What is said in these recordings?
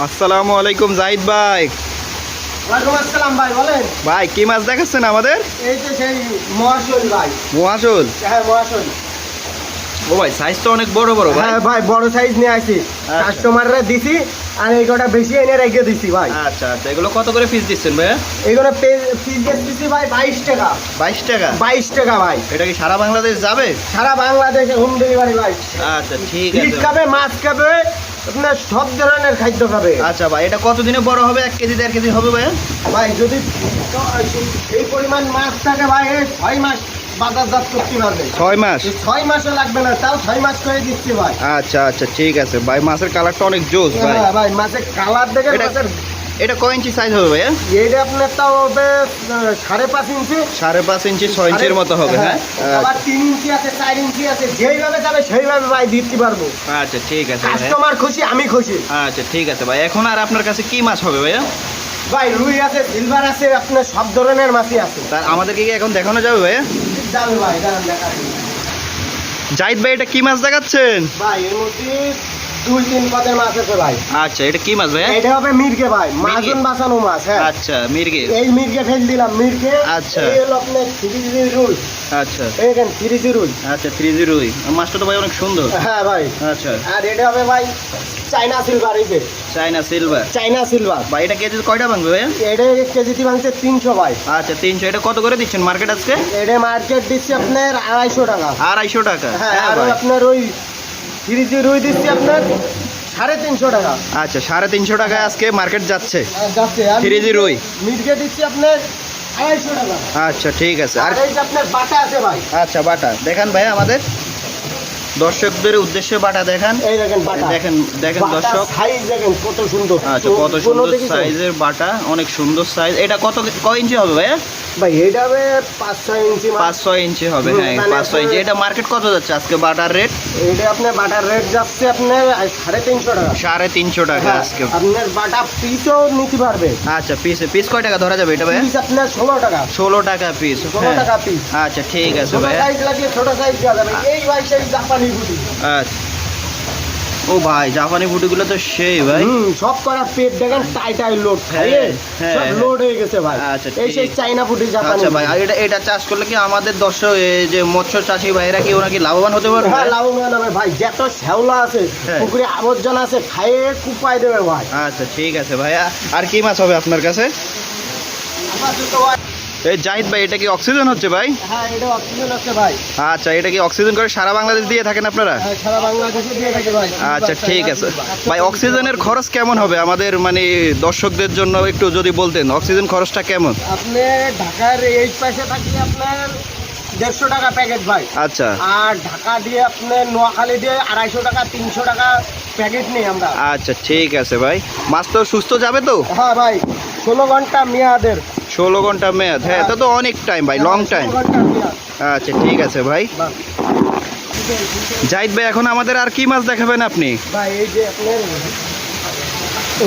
আসসালামু আলাইকুম জাহিদ ভাই। ওয়ালাইকুম আসসালাম ভাই, বলেন ভাই কি মাছ দেখাচ্ছেন আমাদের? এই তো সেই মহাশোল ভাই। মহাশোল? হ্যাঁ মহাশোল। ও ভাই সাইজ তো অনেক বড় বড় ভাই। হ্যাঁ ভাই, বড় সাইজ নিয়ে আসি, কাস্টমাররা দিছি আর এই কটা বেশি এনে রেখে দিছি ভাই। আচ্ছা আচ্ছা, এগুলো কত করে পিস দিচ্ছেন ভাই? এইগুলো পিস দিচ্ছি ভাই 22 টাকা। 22 টাকা? 22 টাকা ভাই। এটা কি সারা বাংলাদেশ যাবে? সারা বাংলাদেশে হোম ডেলিভারি ভাই। আচ্ছা ঠিক ফিশ আছে। খাবে, মাছ খাবে, আপনার সব ধরনের খাদ্য খাবে। আচ্ছা ভাই, এটা কতদিনে বড় হবে? 1 কেজি 1.5 কেজি হবে ভাই? ভাই যদি এই পরিমাণ মাছ থাকে ভাই, 6 মাস বাজারজাত করতে পারবে। 6 মাস? 6 মাসও লাগবে না, তাও 6 মাস করে দিচ্ছি ভাই। আচ্ছা আচ্ছা ঠিক আছে ভাই, মাছের কালারটা অনেক জোস ভাই। হ্যাঁ ভাই, মাছের কালার দেখে মাছের এটা কয় ইঞ্চি সাইজ হবে ভাই? এইটা আপনার তাও হবে 5.5 ইঞ্চি। 5.5 ইঞ্চি 6 ইঞ্চির মতো হবে। হ্যাঁ আবার 3 ইঞ্চি আছে, 4 ইঞ্চি আছে, যেইভাবে যাবে সেইভাবে ভাই দিতে পারবো। আচ্ছা ঠিক আছে ভাই। কাস্টমার খুশি, আমি খুশি। আচ্ছা ঠিক আছে ভাই, এখন আর আপনার কাছে কি মাছ হবে ভাইয়া? ভাই রুই আছে, সিলভার আছে, আপনার সব ধরনের মাছই আছে। তার আমাদেরকে কি এখন দেখানো যাবে ভাইয়া? যাবে ভাই, দাঁড়ান দেখাচ্ছি। জাহিদ ভাই এটা কি মাছ দেখাচ্ছেন? ভাই এর মধ্যে 2-3 পদের মাছ আছে ভাই। আচ্ছা এটা কি মাছ ভাইয়া? এটা হবে মির্গে ভাই, মাজন বাঁচানো মাছ। হ্যাঁ আচ্ছা মির্গে। এই মির্গে ফেল দিলাম, মির্গে। আচ্ছা। এই হলো আপনার 3G রুই। আচ্ছা এইখান 3G রুই। আচ্ছা 3G রুই। মাছটা তো ভাই অনেক সুন্দর। হ্যাঁ ভাই। আচ্ছা আর এটা হবে ভাই চাইনা সিলভার। এই যে চাইনা সিলভার। চাইনা সিলভার ভাই এটা কেজি কয়টা ভাঙবে ভাইয়া? এটা কেজিতে ভাঙছে 300 ভাই। আচ্ছা 300। এটা কত করে দিচ্ছেন মার্কেট আজকে? এটা মার্কেট দিচ্ছি আপনার 250 টাকা। 250 টাকা? হ্যাঁ, হ্যাঁ আর ভাই। আপনার ওই 3G রুই দিচ্ছি আপনার 350 টাকা। আচ্ছা 350 টাকায় আজকে মার্কেট যাচ্ছে যাচ্ছে। আর 3G রুই। মির্গে দিচ্ছি আপনার 250 টাকা। আচ্ছা ঠিক আছে। আর আর এই যে আপনার বাটা আছে ভাই। আচ্ছা বাটা দেখান ভাই, আমাদের দর্শকদের উদ্দেশ্যে বাটা দেখান। এই দেখেন বাটা, দেখেন দেখেন বাটা দর্শক। সাইজ দেখেন কত সুন্দর। আচ্ছা কত কোনো সুন্দর দেখেছো? সাইজের বাটা, অনেক সুন্দর সাইজ। এটা কয় ইঞ্চি হবে ভাইয়া? ভাই এটা হবে 5-6 ইঞ্চি মাছ। 5-6 ইঞ্চি হবে। হ্যাঁ মানে 5-6 ইঞ্চি। এটা মার্কেট কত যাচ্ছে আজকে বাটার রেট? এটা আপনার বাটার রেট যাচ্ছে আপনার 350 টাকা। 350 টাকা হ্যাঁ, আজকে। আপনার বাটা পিসও নিতে পারবে। আচ্ছা পিস কয় টাকা ধরা যাবে এটা ভাইয়া? পিস আপনার 16 টাকা। 16 টাকা পিস। 16 টাকা পিস। আচ্ছা ঠিক আছে ছোট ভাইয়া। সাইজ লাগলে ছোট সাইজ দেওয়া যাবে। এই ভাই সেই জাপানি বুটি। আচ্ছা। ও ভাই জাপানি বুটিগুলো তো সেই ভাই। সব করা পেট দেখেন টাই লোড। হ্যাঁ, হ্যাঁ, সব হ্যাঁ। লোড হয়ে গেছে ভাই। আচ্ছা, এই সেই ঠিক। চাইনা বুটি, জাপানি আচ্ছা ভাই, বুটি। আর এটা চাষ করলে কি আমাদের দর্শক এই যে মৎস্য চাষী ভাইরা কি ওরা কি লাভবান হতে পারবে? হ্যাঁ লাভবান হবে ভাই। যত শ্যাওলা আছে, হ্যাঁ। পুকুরে আবর্জনা আছে, খাইয়ে কুপাই দেবে ভাই। আচ্ছা ঠিক আছে ভাইয়া। আর কি মাছ হবে আপনার কাছে? এই জাহিদ ভাই এটা কি অক্সিজেন হচ্ছে ভাই? হ্যাঁ এটা অক্সিজেন আছে ভাই। আচ্ছা এটা কি অক্সিজেন করে সারা বাংলাদেশ দিয়ে থাকেন আপনারা? হ্যাঁ, সারা বাংলাদেশে দিয়ে থাকে ভাই। আচ্ছা ঠিক আছে ভাই। অক্সিজেনের খরচ কেমন হবে আমাদের মানে দর্শকদের জন্য একটু যদি বলতেন, অক্সিজেন খরচটা কেমন? আপনি ঢাকার এই পাশে থাকলে আপনার 150 টাকা প্যাকেট ভাই। আচ্ছা আর ঢাকা দিয়ে আপনার নোয়াখালী দিয়ে 250 টাকা 300 টাকা প্যাকেট নেই আমরা। আচ্ছা ঠিক আছে ভাই। মাছ তো সুস্থ যাবে তো? হ্যাঁ ভাই, 16 ঘন্টা মেয়াদের। 16 ঘন্টা মেয়াদ? হ্যাঁ এটা তো অনেক টাইম ভাই, লং টাইম। 16 ঘন্টা মেয়াদ। আচ্ছা ঠিক আছে ভাই। বাহ। জাহিদ ভাই এখন আমাদের আর কি মাছ দেখাবেন আপনি? ভাই এই যে আপনার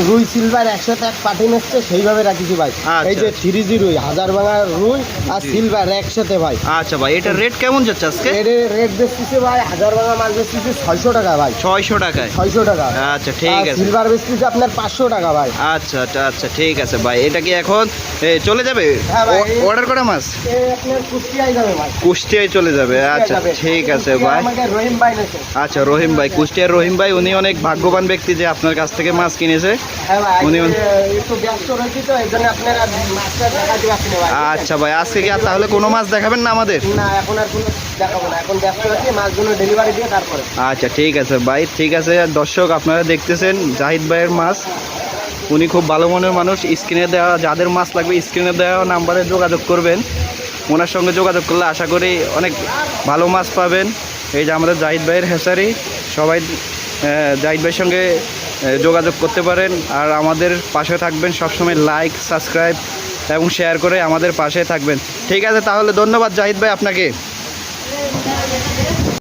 রুই সিলভার একসাথে এক পাটি নিচ্ছে, সেইভাবে রাখিছি ভাই। আচ্ছা। এই যে 3G রুই, হাজার ভাঙা রুই আর জি। সিলভার একসাথে ভাই। আচ্ছা ভাই, এটার রেট কেমন যাচ্ছে আজকে? রেট বেচতেছে ভাই, হাজার ভাঙা মাছ বেচতেছে 600 টাকা ভাই। 600 টাকায়? 600 টাকা। আচ্ছা ঠিক আছে। সিলভার বেচতেছে আপনার 500 টাকা ভাই। আচ্ছা আচ্ছা আচ্ছা ঠিক আছে ভাই। এটা কি এখন চলে যাবে? হ্যাঁ ভাই। অর্ডার করা মাছ এই আপনার কুষ্টিয়ায় যাবে ভাই। কুষ্টিয়ায় চলে যাবে? আচ্ছা যাবে। ঠিক আছে কুষ্টিয়া ভাই। আমাকে রহিম ভাই নেছে। আচ্ছা রহিম ভাই, কুষ্টিয়ার রহিম ভাই, উনি অনেক ভাগ্যবান ব্যক্তি যে আপনার কাছ থেকে মাছ কিনেছে। হ্যাঁ ভাই, উনি- একটু ব্যস্ত রয়েছি তো, এই জন্য আপনারা মাছটা দেখাতে পারছি না ভাই। আচ্ছা ভাই, আজকে কি আর তাহলে কোনো মাছ দেখাবেন না আমাদের? না এখন আর কোনো দেখাবো না, এখন ব্যস্ত আছি, মাছগুলো ডেলিভারি দিয়ে তারপরে। আচ্ছা ঠিক আছে ভাই, ঠিক আছে। দর্শক আপনারা দেখতেছেন জাহিদ ভাইয়ের মাছ, উনি খুব ভালো মনের মানুষ। স্ক্রিনে দেওয়া যাদের মাছ লাগবে স্ক্রিনে দেওয়া নাম্বারে যোগাযোগ করবেন। ওনার সঙ্গে যোগাযোগ করলে আশা করি অনেক ভালো মাছ পাবেন। এই যে আমাদের জাহিদ ভাইয়ের হেসারি, সবাই জাহিদ ভাইয়ের সঙ্গে যোগাযোগ করতে পারেন। আর আমাদের পাশে থাকবেন সবসময়, লাইক সাবস্ক্রাইব এবং শেয়ার করে আমাদের পাশে থাকবেন। ঠিক আছে তাহলে, ধন্যবাদ জাহিদ ভাই আপনাকে।